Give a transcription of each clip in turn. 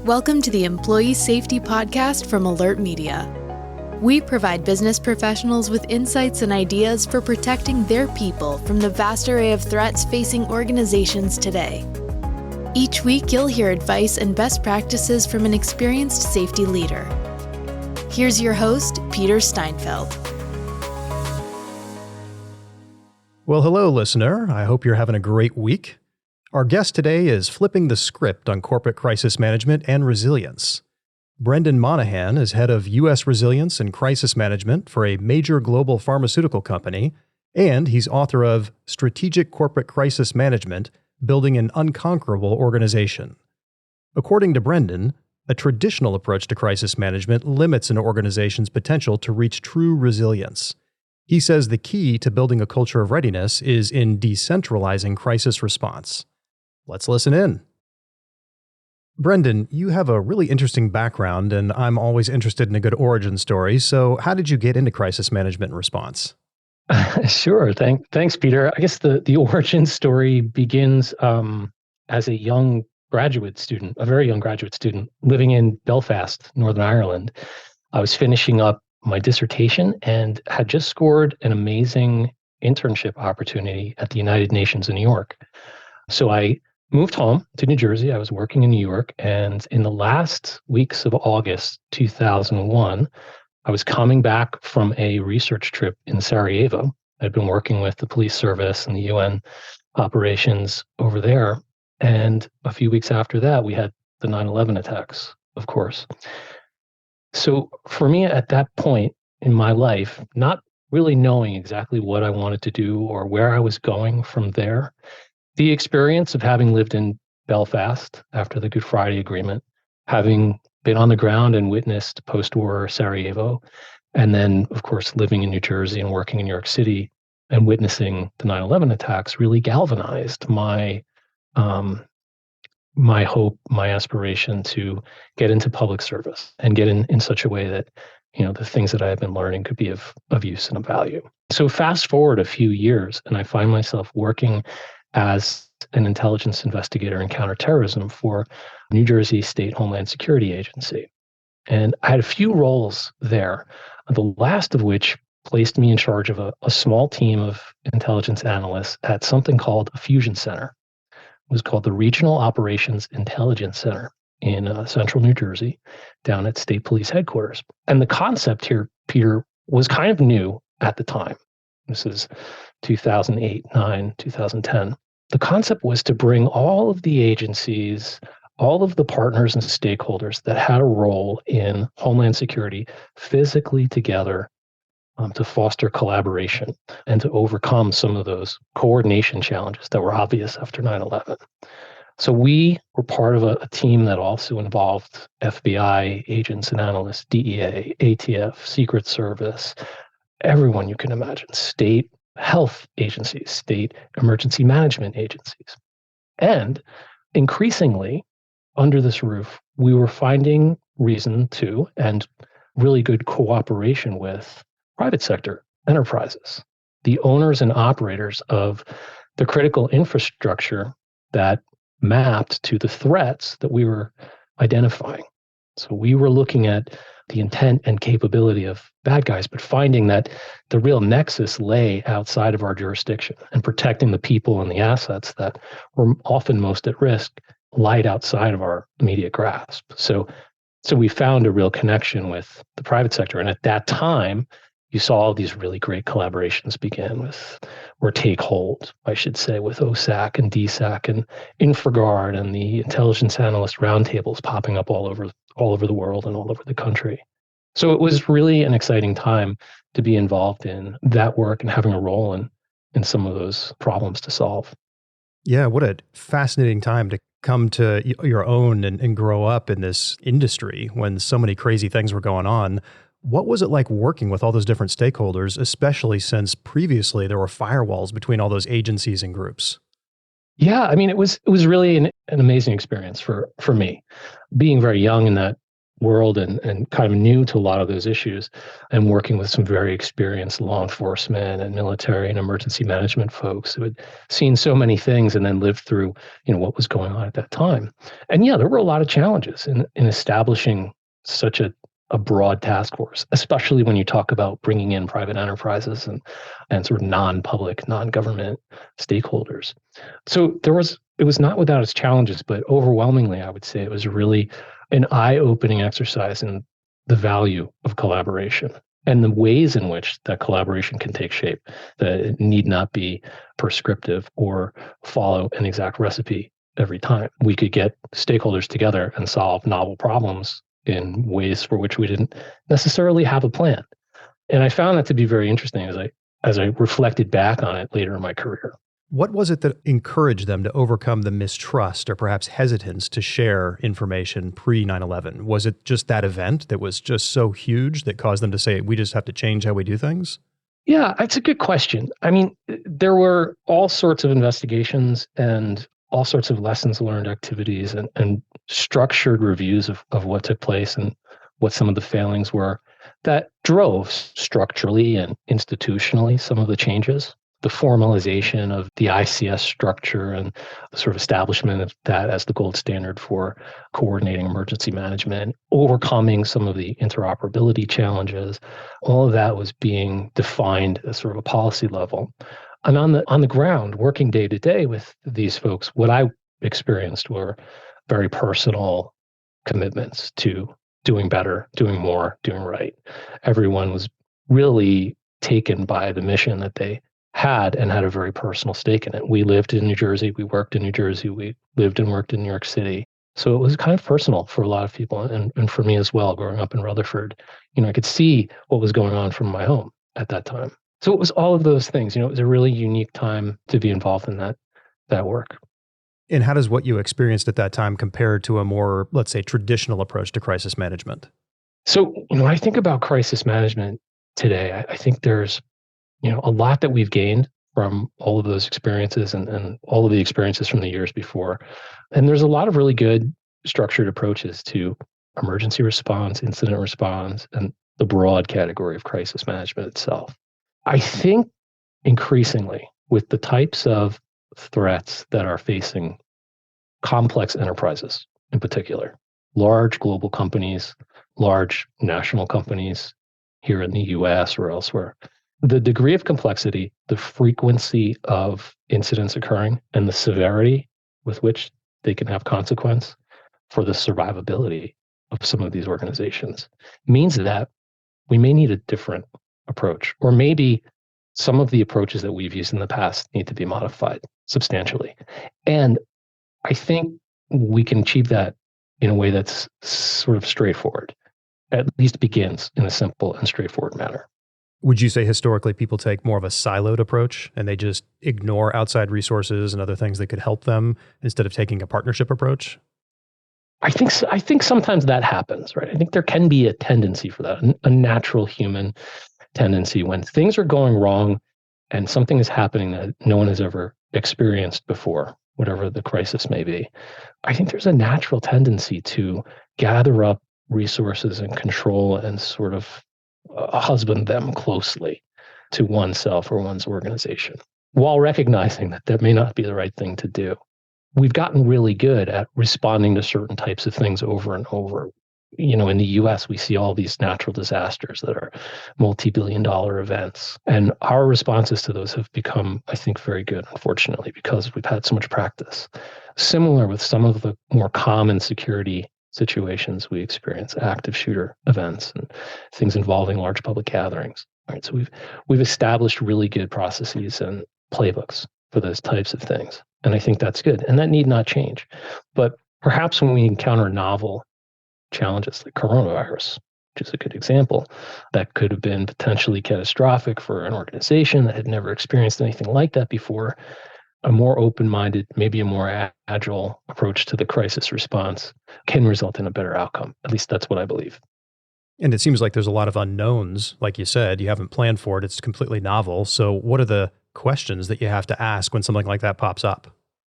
Welcome to the Employee Safety Podcast from Alert Media. We provide business professionals with insights and ideas for protecting their people from the vast array of threats facing organizations today. Each week, you'll hear advice and best practices from an experienced safety leader. Here's your host, Peter Steinfeld. Well, hello, listener. I hope you're having a great week. Our guest today is flipping the script on corporate crisis management and resilience. Brendan Monahan is head of U.S. Resilience and Crisis Management for a major global pharmaceutical company, and he's author of Strategic Corporate Crisis Management, Building an Unconquerable Organization. According to Brendan, a traditional approach to crisis management limits an organization's potential to reach true resilience. He says the key to building a culture of readiness is in decentralizing crisis response. Let's listen in. Brendan, you have a really interesting background, and I'm always interested in a good origin story. So how did you get into crisis management and response? Sure. Thanks, Peter. I guess the origin story begins as a young graduate student, a very young graduate student living in Belfast, Northern Ireland. I was finishing up my dissertation and had just scored an amazing internship opportunity at the United Nations in New York. So I moved home to New Jersey. I was working in New York, and in the last weeks of August 2001, I was coming back from a research trip in Sarajevo. I'd been working with the police service and the UN operations over there. And a few weeks after that, we had the 9/11 attacks, of course. So for me at that point in my life, not really knowing exactly what I wanted to do or where I was going from there, the experience of having lived in Belfast after the Good Friday Agreement, having been on the ground and witnessed post-war Sarajevo, and then, of course, living in New Jersey and working in New York City and witnessing the 9/11 attacks really galvanized my hope, my aspiration to get into public service and get in such a way that, the things that I had been learning could be of use and of value. So fast forward a few years, and I find myself working as an intelligence investigator in counterterrorism for New Jersey State Homeland Security Agency. And I had a few roles there, the last of which placed me in charge of a small team of intelligence analysts at something called a fusion center. It was called the Regional Operations Intelligence Center in central New Jersey, down at State Police Headquarters. And the concept here, Peter, was kind of new at the time. This is 2008, 9, 2010. The concept was to bring all of the agencies, all of the partners and stakeholders that had a role in Homeland Security physically together to foster collaboration and to overcome some of those coordination challenges that were obvious after 9/11. So we were part of a team that also involved FBI agents and analysts, DEA, ATF, Secret Service, everyone you can imagine, state health agencies, state emergency management agencies. And increasingly, under this roof, we were finding reason to, and really good cooperation with, private sector enterprises, the owners and operators of the critical infrastructure that mapped to the threats that we were identifying. So we were looking at the intent and capability of bad guys, but finding that the real nexus lay outside of our jurisdiction, and protecting the people and the assets that were often most at risk lied outside of our immediate grasp. So we found a real connection with the private sector. And at that time, you saw all these really great collaborations begin or take hold, I should say, with OSAC and DSAC and InfraGard and the intelligence analyst roundtables popping up all over the world and all over the country. So it was really an exciting time to be involved in that work and having a role in some of those problems to solve. Yeah, what a fascinating time to come to your own and grow up in this industry when so many crazy things were going on. What was it like working with all those different stakeholders, especially since previously there were firewalls between all those agencies and groups? Yeah, I mean, it was really an amazing experience for me. Being very young in that world and kind of new to a lot of those issues, and working with some very experienced law enforcement and military and emergency management folks who had seen so many things and then lived through, what was going on at that time. And yeah, there were a lot of challenges in establishing such a broad task force, especially when you talk about bringing in private enterprises and sort of non-public, non-government stakeholders. So it was not without its challenges, but overwhelmingly, I would say it was really an eye-opening exercise in the value of collaboration and the ways in which that collaboration can take shape, that it need not be prescriptive or follow an exact recipe every time. We could get stakeholders together and solve novel problems in ways for which we didn't necessarily have a plan. And I found that to be very interesting as I reflected back on it later in my career. What was it that encouraged them to overcome the mistrust or perhaps hesitance to share information pre 9/11? Was it just that event that was just so huge that caused them to say, we just have to change how we do things? Yeah, that's a good question. I mean, there were all sorts of investigations and all sorts of lessons learned activities and structured reviews of what took place and what some of the failings were that drove structurally and institutionally some of the changes. The formalization of the ICS structure and the sort of establishment of that as the gold standard for coordinating emergency management, overcoming some of the interoperability challenges, all of that was being defined at sort of a policy level. And on the ground, working day to day with these folks, what I experienced were very personal commitments to doing better, doing more, doing right. Everyone was really taken by the mission that they had and had a very personal stake in it. We lived in New Jersey, we worked in New Jersey, we lived and worked in New York City. So it was kind of personal for a lot of people and for me as well, growing up in Rutherford. I could see what was going on from my home at that time. So it was all of those things. It was a really unique time to be involved in that work. And how does what you experienced at that time compare to a more, let's say, traditional approach to crisis management? So, when I think about crisis management today, I think there's a lot that we've gained from all of those experiences and all of the experiences from the years before. And there's a lot of really good structured approaches to emergency response, incident response, and the broad category of crisis management itself. I think increasingly with the types of threats that are facing complex enterprises in particular, large global companies, large national companies here in the US or elsewhere, the degree of complexity, the frequency of incidents occurring, and the severity with which they can have consequence for the survivability of some of these organizations means that we may need a different approach, or maybe some of the approaches that we've used in the past need to be modified substantially. And I think we can achieve that in a way that's sort of straightforward, at least begins in a simple and straightforward manner. Would you say historically people take more of a siloed approach and they just ignore outside resources and other things that could help them instead of taking a partnership approach? I think sometimes that happens, right? I think there can be a tendency for that, a natural human tendency when things are going wrong and something is happening that no one has ever experienced before, whatever the crisis may be. I think there's a natural tendency to gather up resources and control and sort of husband them closely to oneself or one's organization, while recognizing that that may not be the right thing to do. We've gotten really good at responding to certain types of things over and over. In the US, we see all these natural disasters that are multi-billion-dollar events. And our responses to those have become, I think, very good, unfortunately, because we've had so much practice. Similar with some of the more common security situations we experience, active shooter events and things involving large public gatherings. Right, so we've established really good processes and playbooks for those types of things. And I think that's good. And that need not change. But perhaps when we encounter novel challenges like coronavirus, which is a good example, that could have been potentially catastrophic for an organization that had never experienced anything like that before, a more open-minded, maybe a more agile approach to the crisis response can result in a better outcome. At least that's what I believe. And it seems like there's a lot of unknowns. Like you said, you haven't planned for it. It's completely novel. So what are the questions that you have to ask when something like that pops up?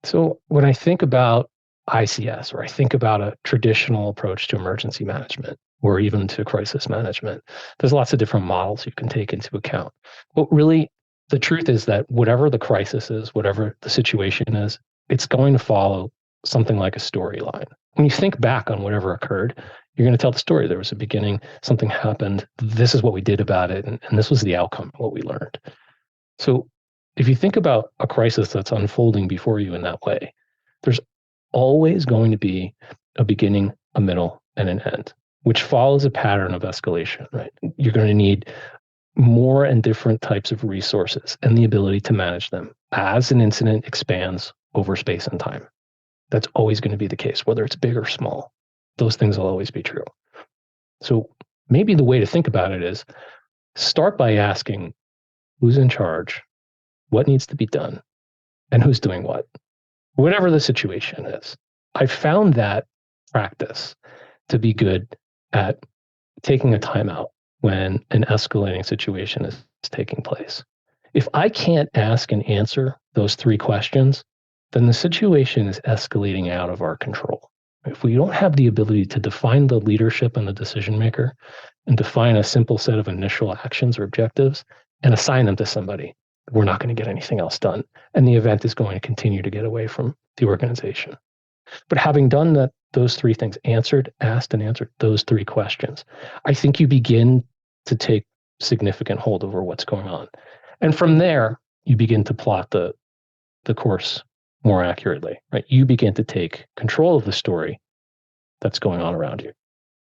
So when I think about ICS, or I think about a traditional approach to emergency management, or even to crisis management. There's lots of different models you can take into account. But really, the truth is that whatever the crisis is, whatever the situation is, it's going to follow something like a storyline. When you think back on whatever occurred, you're going to tell the story. There was a beginning, something happened, this is what we did about it, and this was the outcome, what we learned. So if you think about a crisis that's unfolding before you in that way, there's always going to be a beginning, a middle, and an end, which follows a pattern of escalation, right? You're going to need more and different types of resources and the ability to manage them as an incident expands over space and time. That's always going to be the case, whether it's big or small. Those things will always be true. So maybe the way to think about it is start by asking who's in charge, what needs to be done, and who's doing what, whatever the situation is. I found that practice to be good at taking a timeout when an escalating situation is taking place. If I can't ask and answer those three questions, then the situation is escalating out of our control. If we don't have the ability to define the leadership and the decision maker and define a simple set of initial actions or objectives and assign them to somebody, we're not going to get anything else done. And the event is going to continue to get away from the organization. But having done that, those three things, asked and answered those three questions, I think you begin to take significant hold over what's going on. And from there, you begin to plot the course more accurately, right? You begin to take control of the story that's going on around you.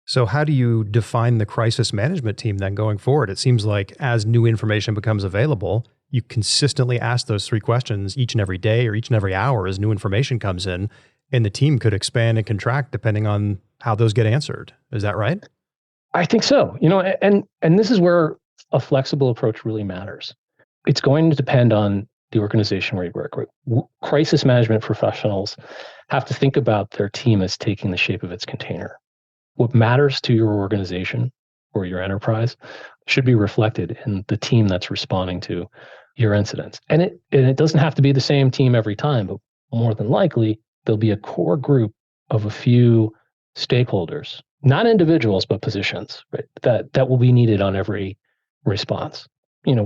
So how do you define the crisis management team then going forward? It seems like as new information becomes available, you consistently ask those three questions each and every day or each and every hour as new information comes in, and the team could expand and contract depending on how those get answered. Is that right? I think so. And this is where a flexible approach really matters. It's going to depend on the organization where you work. Crisis management professionals have to think about their team as taking the shape of its container. What matters to your organization or your enterprise should be reflected in the team that's responding to your incidents. And it doesn't have to be the same team every time, but more than likely, there'll be a core group of a few stakeholders, not individuals, but positions, right? That will be needed on every response.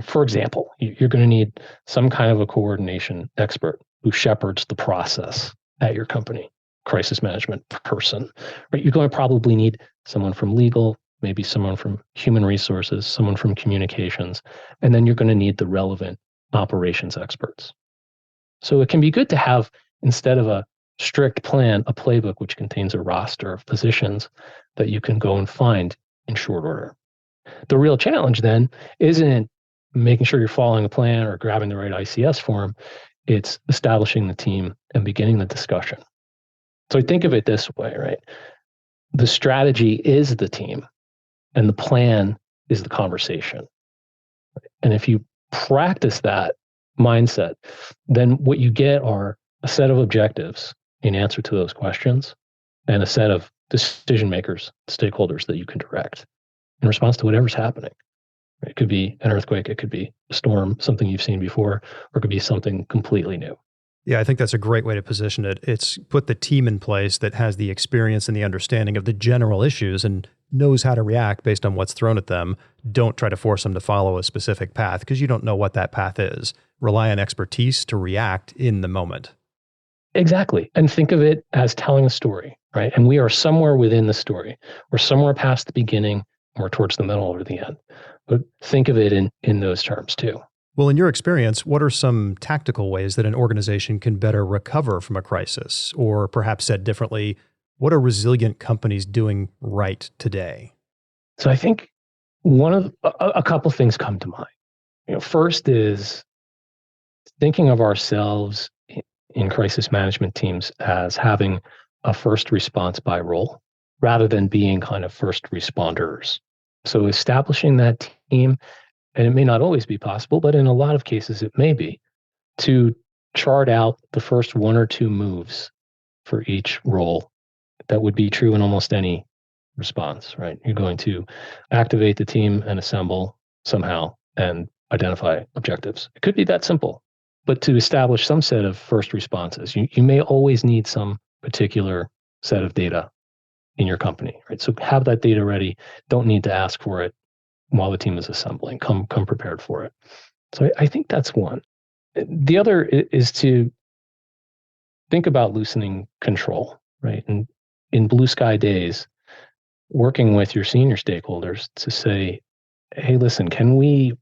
For example, you're going to need some kind of a coordination expert who shepherds the process at your company, crisis management person, right? You're going to probably need someone from legal, maybe someone from human resources, someone from communications, and then you're going to need the relevant operations experts. So it can be good to have, instead of a strict plan, a playbook which contains a roster of positions that you can go and find in short order. The real challenge then isn't making sure you're following a plan or grabbing the right ICS form. It's establishing the team and beginning the discussion. So I think of it this way, right? The strategy is the team and the plan is the conversation. And if you practice that mindset, then what you get are a set of objectives in answer to those questions and a set of decision makers, stakeholders that you can direct in response to whatever's happening. It could be an earthquake, it could be a storm, something you've seen before, or it could be something completely new. Yeah, I think that's a great way to position it. It's put the team in place that has the experience and the understanding of the general issues and knows how to react based on what's thrown at them. Don't try to force them to follow a specific path because you don't know what that path is. Rely on expertise to react in the moment. Exactly. And think of it as telling a story, right? And we are somewhere within the story. We're somewhere past the beginning, and we're towards the middle or the end. But think of it in those terms too. Well, in your experience, what are some tactical ways that an organization can better recover from a crisis? Or perhaps said differently, what are resilient companies doing right today? So I think a couple things come to mind. First is thinking of ourselves in crisis management teams as having a first response by role rather than being kind of first responders. So establishing that team, and it may not always be possible, but in a lot of cases it may be, to chart out the first one or two moves for each role. That would be true in almost any response, right? You're going to activate the team and assemble somehow and identify objectives. It could be that simple, but to establish some set of first responses, you may always need some particular set of data in your company, right? So have that data ready. Don't need to ask for it while the team is assembling. Come prepared for it. So I think that's one. The other is to think about loosening control, right? And in blue sky days, working with your senior stakeholders to say, hey, listen, can we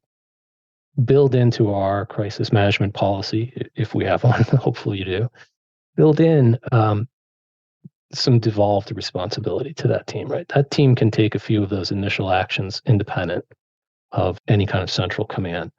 build into our crisis management policy, if we have one, hopefully you do, build in some devolved responsibility to that team, right? That team can take a few of those initial actions independent of any kind of central command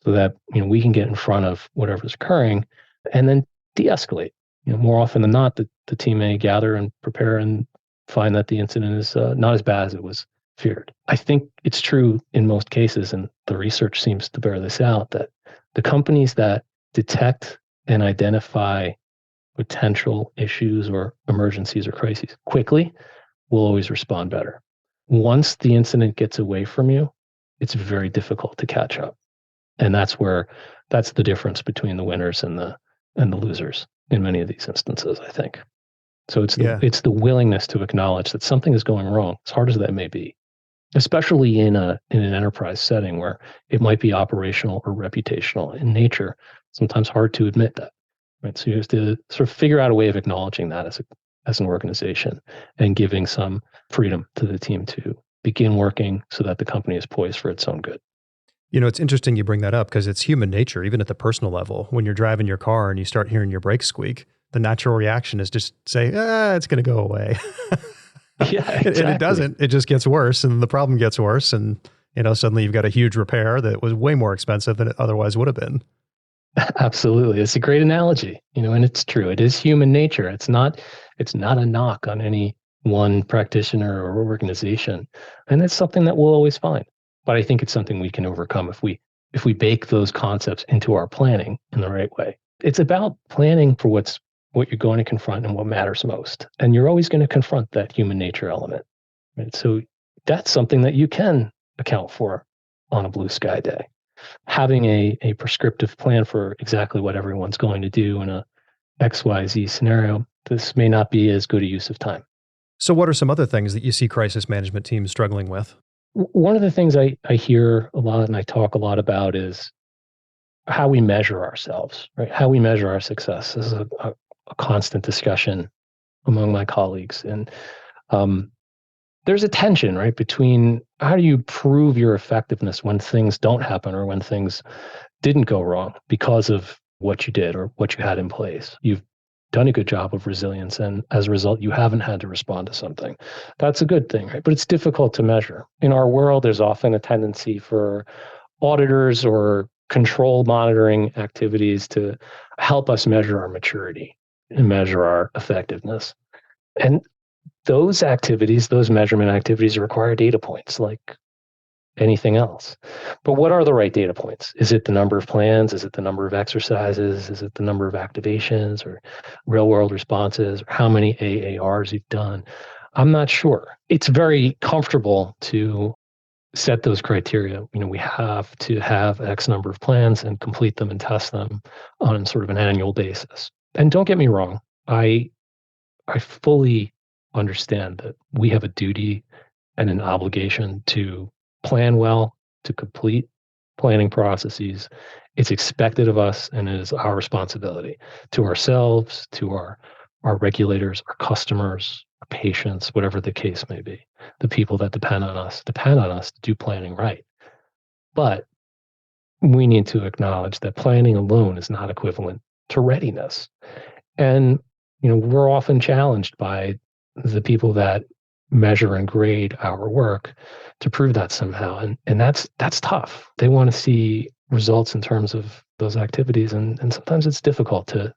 so that, we can get in front of whatever's occurring and then de-escalate. More often than not, the team may gather and prepare and find that the incident is not as bad as it was feared. I think it's true in most cases, and the research seems to bear this out, that the companies that detect and identify potential issues or emergencies or crises quickly will always respond better. Once the incident gets away from you, it's very difficult to catch up. And that's the difference between the winners and the losers in many of these instances, I think. So it's the willingness to acknowledge that something is going wrong, as hard as that may be, especially in an enterprise setting where it might be operational or reputational in nature. Sometimes hard to admit that, right? So you have to sort of figure out a way of acknowledging that as an organization and giving some freedom to the team to begin working so that the company is poised for its own good. It's interesting you bring that up because it's human nature, even at the personal level. When you're driving your car and you start hearing your brakes squeak, the natural reaction is just say, it's going to go away. Yeah, exactly. And it doesn't. It just gets worse and the problem gets worse. And, suddenly you've got a huge repair that was way more expensive than it otherwise would have been. Absolutely. It's a great analogy, and it's true. It is human nature. It's not a knock on any one practitioner or organization. And it's something that we'll always find. But I think it's something we can overcome if we bake those concepts into our planning in the right way. It's about planning for what you're going to confront and what matters most. And you're always going to confront that human nature element. Right? So that's something that you can account for on a blue sky day. Having a prescriptive plan for exactly what everyone's going to do in a XYZ scenario, this may not be as good a use of time. So what are some other things that you see crisis management teams struggling with? One of the things I hear a lot and I talk a lot about is how we measure ourselves, right? How we measure our success. This is a constant discussion among my colleagues. And there's a tension, right, between how do you prove your effectiveness when things don't happen or when things didn't go wrong because of what you did or what you had in place. You've done a good job of resilience, and as a result, you haven't had to respond to something. That's a good thing, right? But it's difficult to measure. In our world, there's often a tendency for auditors or control monitoring activities to help us measure our maturity and measure our effectiveness. And those activities, those measurement activities require data points like anything else. But what are the right data points? Is it the number of plans? Is it the number of exercises? Is it the number of activations or real world responses? Or how many AARs you've done? I'm not sure. It's very comfortable to set those criteria. We have to have X number of plans and complete them and test them on sort of an annual basis. And don't get me wrong, I fully understand that we have a duty and an obligation to plan well, to complete planning processes. It's expected of us, and it is our responsibility to ourselves, to our regulators, our customers, our patients, whatever the case may be. The people that depend on us to do planning right. But we need to acknowledge that planning alone is not equivalent to readiness. And, we're often challenged by the people that measure and grade our work to prove that somehow. And that's tough. They want to see results in terms of those activities. And sometimes it's difficult to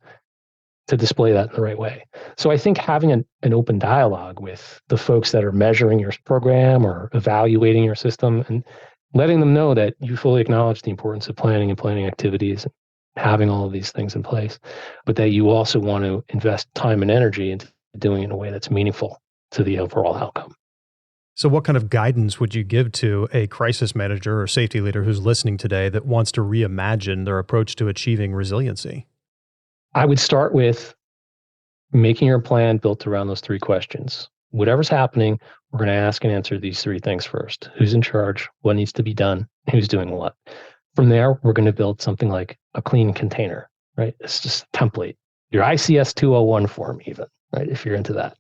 display that in the right way. So I think having an open dialogue with the folks that are measuring your program or evaluating your system and letting them know that you fully acknowledge the importance of planning and planning activities, having all of these things in place, but that you also want to invest time and energy into doing it in a way that's meaningful to the overall outcome. So what kind of guidance would you give to a crisis manager or safety leader who's listening today that wants to reimagine their approach to achieving resiliency? I would start with making your plan built around those three questions. Whatever's happening, we're going to ask and answer these three things first. Who's in charge? What needs to be done? Who's doing what? From there, we're going to build something like a clean container, right? It's just a template. Your ICS 201 form even, right? If you're into that.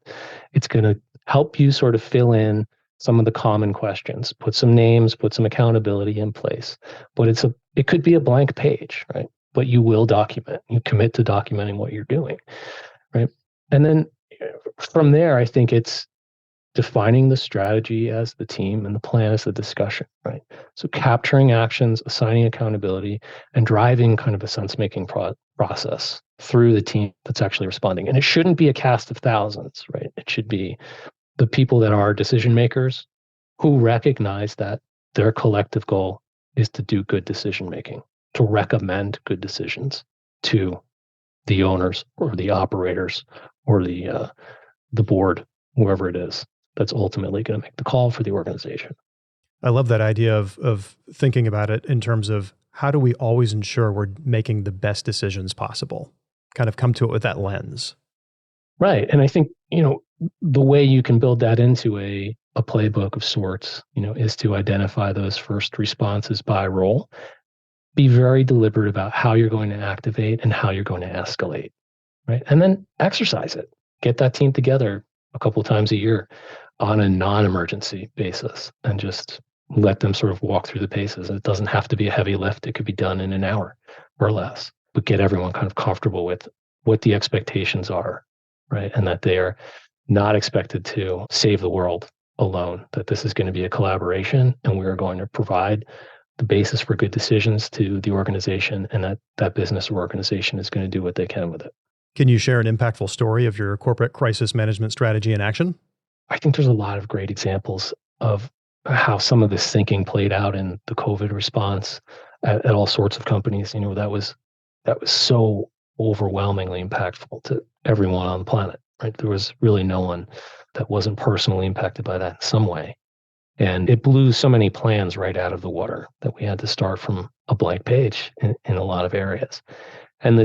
It's going to help you sort of fill in some of the common questions, put some names, put some accountability in place. But it could be a blank page, right? But you will document. You commit to documenting what you're doing, right? And then from there, I think it's defining the strategy as the team and the plan as the discussion, right? So capturing actions, assigning accountability, and driving kind of a sense-making process through the team that's actually responding. And it shouldn't be a cast of thousands, right? It should be the people that are decision makers who recognize that their collective goal is to do good decision making, to recommend good decisions to the owners or the operators or the board, whoever it is that's ultimately going to make the call for the organization. I love that idea of thinking about it in terms of how do we always ensure we're making the best decisions possible? Kind of come to it with that lens. Right. And I think, the way you can build that into a playbook of sorts, is to identify those first responses by role. Be very deliberate about how you're going to activate and how you're going to escalate, right? And then exercise it. Get that team together a couple of times a year on a non-emergency basis and just let them sort of walk through the paces. It doesn't have to be a heavy lift. It could be done in an hour or less, but get everyone kind of comfortable with what the expectations are, right? And that they are not expected to save the world alone, that this is going to be a collaboration and we are going to provide the basis for good decisions to the organization, and that business or organization is going to do what they can with it. Can you share an impactful story of your corporate crisis management strategy in action? I think there's a lot of great examples of how some of this thinking played out in the COVID response at all sorts of companies. That was so overwhelmingly impactful to everyone on the planet, right? There was really no one that wasn't personally impacted by that in some way. And it blew so many plans right out of the water that we had to start from a blank page in a lot of areas. And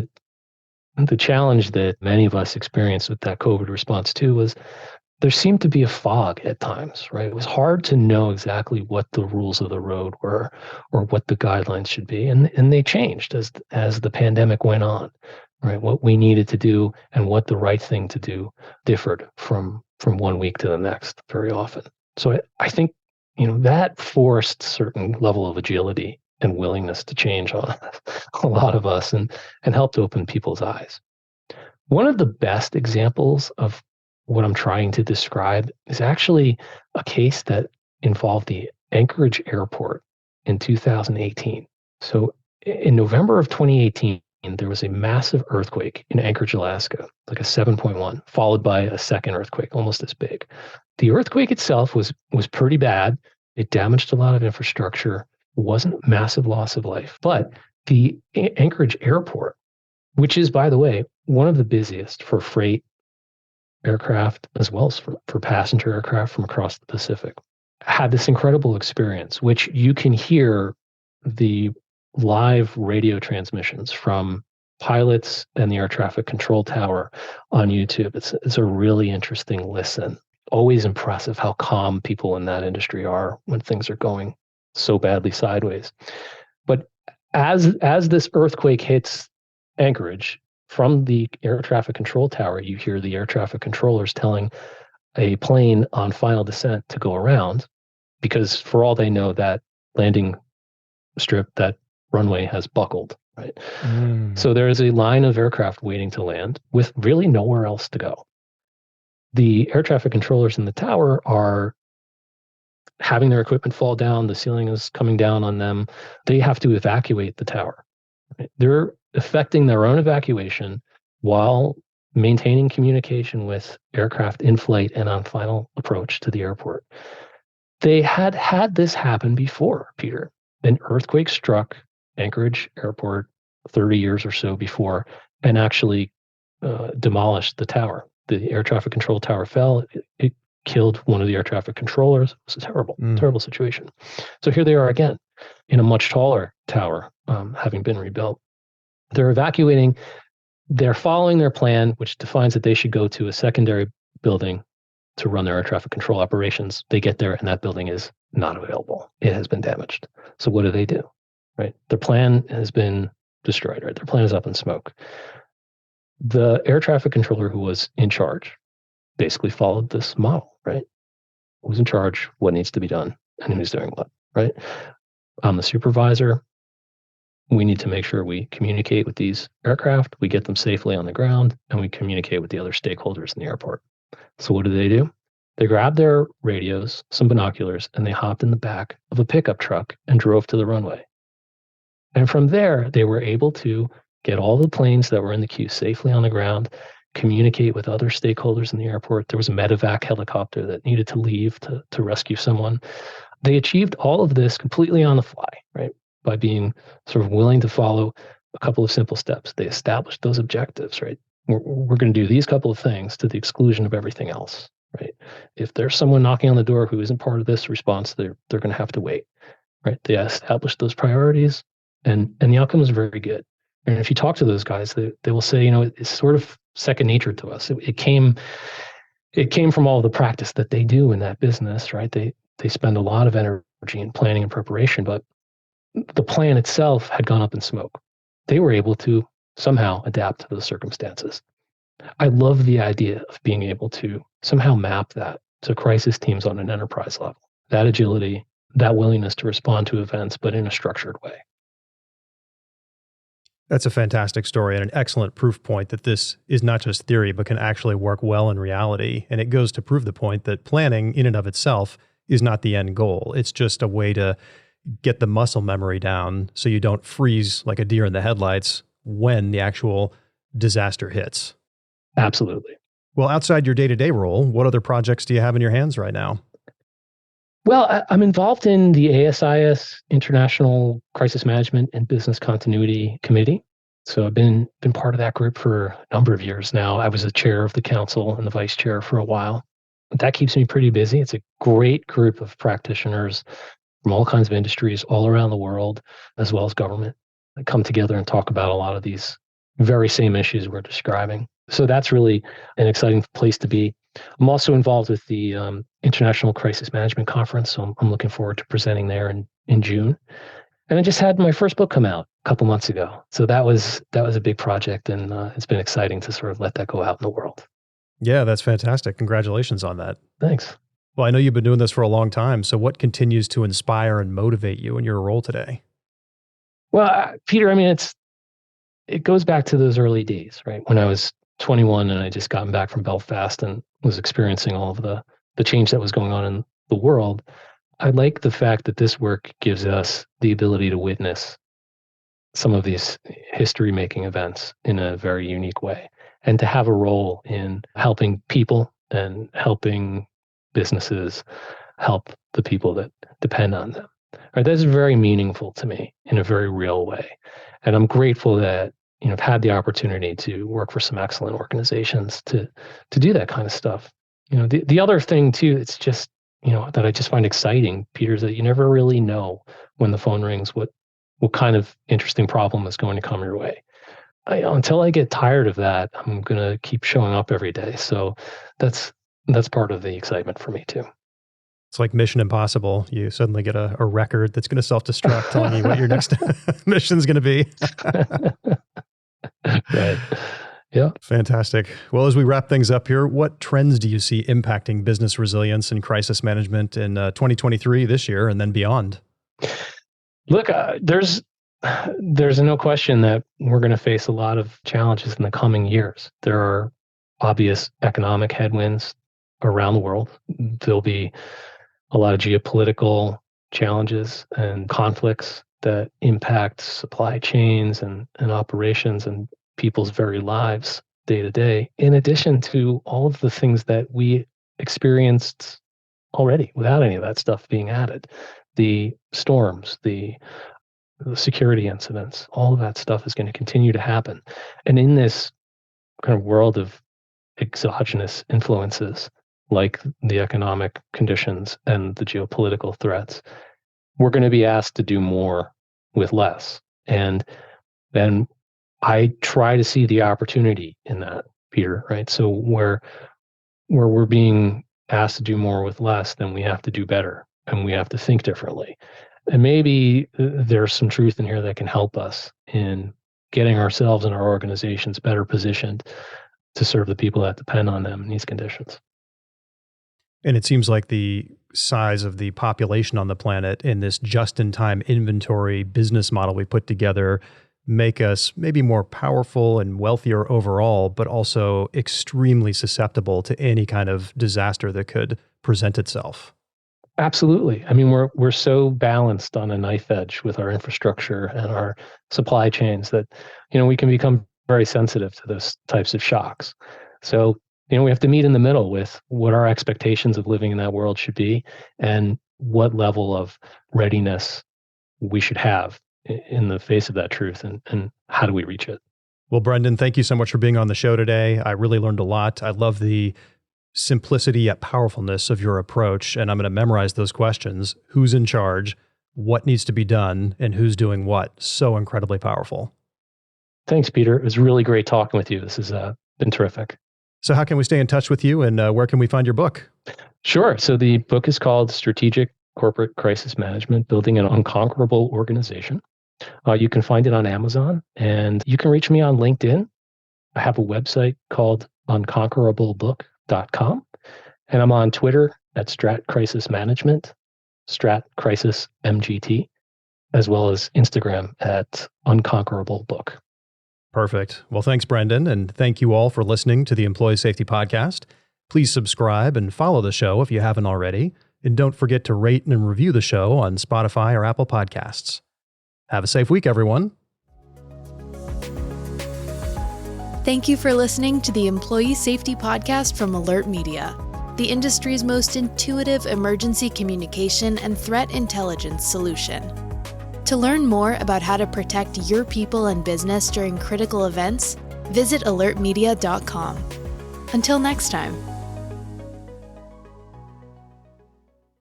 the challenge that many of us experienced with that COVID response too was there seemed to be a fog at times, right? It was hard to know exactly what the rules of the road were or what the guidelines should be. And they changed as the pandemic went on, right? What we needed to do and what the right thing to do differed from 1 week to the next very often. So I think, that forced certain level of agility and willingness to change on a lot of us and helped open people's eyes. One of the best examples of what I'm trying to describe is actually a case that involved the Anchorage Airport in 2018. So in November of 2018, there was a massive earthquake in Anchorage, Alaska, like a 7.1, followed by a second earthquake, almost as big. The earthquake itself was pretty bad. It damaged a lot of infrastructure. It wasn't massive loss of life. But the Anchorage Airport, which is, by the way, one of the busiest for freight aircraft as well as for passenger aircraft from across the Pacific, had this incredible experience, which you can hear the live radio transmissions from pilots and the air traffic control tower on YouTube. It's a really interesting listen. Always impressive how calm people in that industry are when things are going so badly sideways. But as this earthquake hits Anchorage, from the air traffic control tower, you hear the air traffic controllers telling a plane on final descent to go around, because for all they know, that landing strip, that runway has buckled, right? So there is a line of aircraft waiting to land with really nowhere else to go. The air traffic controllers in the tower are having their equipment fall down. The ceiling is coming down on them. They have to evacuate the tower. Right? They're effecting their own evacuation while maintaining communication with aircraft in flight and on final approach to the airport. They had this happen before, Peter. An earthquake struck Anchorage Airport 30 years or so before and actually demolished the tower. The air traffic control tower fell. It killed one of the air traffic controllers. It was a terrible situation. So here they are again in a much taller tower, having been rebuilt. They're evacuating. they're following their plan, which defines that they should go to a secondary building to run their air traffic control operations. They get there and that building is not available. It has been damaged. So what do? Right? Their plan has been destroyed, right? Their plan is up in smoke. The air traffic controller who was in charge basically followed this model, right? Who's in charge, what needs to be done, and who's doing what, right? I'm the supervisor. We need to make sure we communicate with these aircraft, we get them safely on the ground, and we communicate with the other stakeholders in the airport. So what do? They grabbed their radios, some binoculars, and they hopped in the back of a pickup truck and drove to the runway. And from there, they were able to get all the planes that were in the queue safely on the ground, communicate with other stakeholders in the airport. There was a medevac helicopter that needed to leave to rescue someone. They achieved all of this completely on the fly, right? By being sort of willing to follow a couple of simple steps. They established those objectives, right? We're going to do these couple of things to the exclusion of everything else, right? If there's someone knocking on the door who isn't part of this response, they're going to have to wait, right? They established those priorities, and the outcome was very good. And if you talk to those guys, they will say, it's sort of second nature to us. It came from all the practice that they do in that business, right? They spend a lot of energy in planning and preparation, but the plan itself had gone up in smoke. They were able to somehow adapt to those circumstances. I love the idea of being able to somehow map that to crisis teams on an enterprise level. That agility, that willingness to respond to events, but in a structured way. That's a fantastic story and an excellent proof point that this is not just theory, but can actually work well in reality. And it goes to prove the point that planning in and of itself is not the end goal. It's just a way to get the muscle memory down so you don't freeze like a deer in the headlights when the actual disaster hits. Absolutely. Well, outside your day-to-day role, what other projects do you have in your hands right now? Well, I'm involved in the ASIS International Crisis Management and Business Continuity Committee. So I've been part of that group for a number of years now. I was the chair of the council and the vice chair for a while. That keeps me pretty busy. It's a great group of practitioners from all kinds of industries all around the world, as well as government, that come together and talk about a lot of these very same issues we're describing. So that's really an exciting place to be. I'm also involved with the International Crisis Management Conference, so I'm looking forward to presenting there in June. And I just had my first book come out a couple months ago. So that was a big project, and it's been exciting to sort of let that go out in the world. Yeah, that's fantastic. Congratulations on that. Thanks. Well, I know you've been doing this for a long time. So what continues to inspire and motivate you in your role today? Well, Peter, I mean, it goes back to those early days, right? When I was 21 and I just gotten back from Belfast and was experiencing all of the change that was going on in the world. I like the fact that this work gives us the ability to witness some of these history-making events in a very unique way, and to have a role in helping people and helping businesses help the people that depend on them. Right? That's very meaningful to me in a very real way. And I'm grateful that I've had the opportunity to work for some excellent organizations to do that kind of stuff. The other thing too, it's just, that I just find exciting, Peter, is that you never really know when the phone rings what kind of interesting problem is going to come your way. Until I get tired of that, I'm going to keep showing up every day. So that's part of the excitement for me too. It's like Mission Impossible. You suddenly get a record that's going to self-destruct telling you what your next mission is going to be. Right. Yeah. Fantastic. Well, as we wrap things up here, what trends do you see impacting business resilience and crisis management in 2023, this year, and then beyond? Look, there's no question that we're going to face a lot of challenges in the coming years. There are obvious economic headwinds around the world. There'll be a lot of geopolitical challenges and conflicts that impact supply chains and operations and people's very lives day to day, in addition to all of the things that we experienced already without any of that stuff being added. The storms, the security incidents, all of that stuff is going to continue to happen. And in this kind of world of exogenous influences, like the economic conditions and the geopolitical threats, we're going to be asked to do more with less. And then I try to see the opportunity in that, Peter, right? So where we're being asked to do more with less, then we have to do better and we have to think differently. And maybe there's some truth in here that can help us in getting ourselves and our organizations better positioned to serve the people that depend on them in these conditions. And it seems like the size of the population on the planet in this just-in-time inventory business model we put together make us maybe more powerful and wealthier overall, but also extremely susceptible to any kind of disaster that could present itself. Absolutely. I mean, we're so balanced on a knife edge with our infrastructure and our supply chains that, we can become very sensitive to those types of shocks. So, we have to meet in the middle with what our expectations of living in that world should be and what level of readiness we should have in the face of that truth, and how do we reach it? Well, Brendan, thank you so much for being on the show today. I really learned a lot. I love the simplicity yet powerfulness of your approach, and I'm going to memorize those questions. Who's in charge? What needs to be done? And who's doing what? So incredibly powerful. Thanks, Peter. It was really great talking with you. This has been terrific. So how can we stay in touch with you, and where can we find your book? Sure. So the book is called Strategic Corporate Crisis Management, Building an Unconquerable Organization. You can find it on Amazon, and you can reach me on LinkedIn. I have a website called unconquerablebook.com, and I'm on Twitter at Strat Crisis Management, Strat Crisis MGT, as well as Instagram at Unconquerable Book. Perfect. Well, thanks, Brendan, and thank you all for listening to the Employee Safety Podcast. Please subscribe and follow the show if you haven't already, and don't forget to rate and review the show on Spotify or Apple Podcasts. Have a safe week, everyone. Thank you for listening to the Employee Safety Podcast from Alert Media, the industry's most intuitive emergency communication and threat intelligence solution. To learn more about how to protect your people and business during critical events, visit alertmedia.com. Until next time.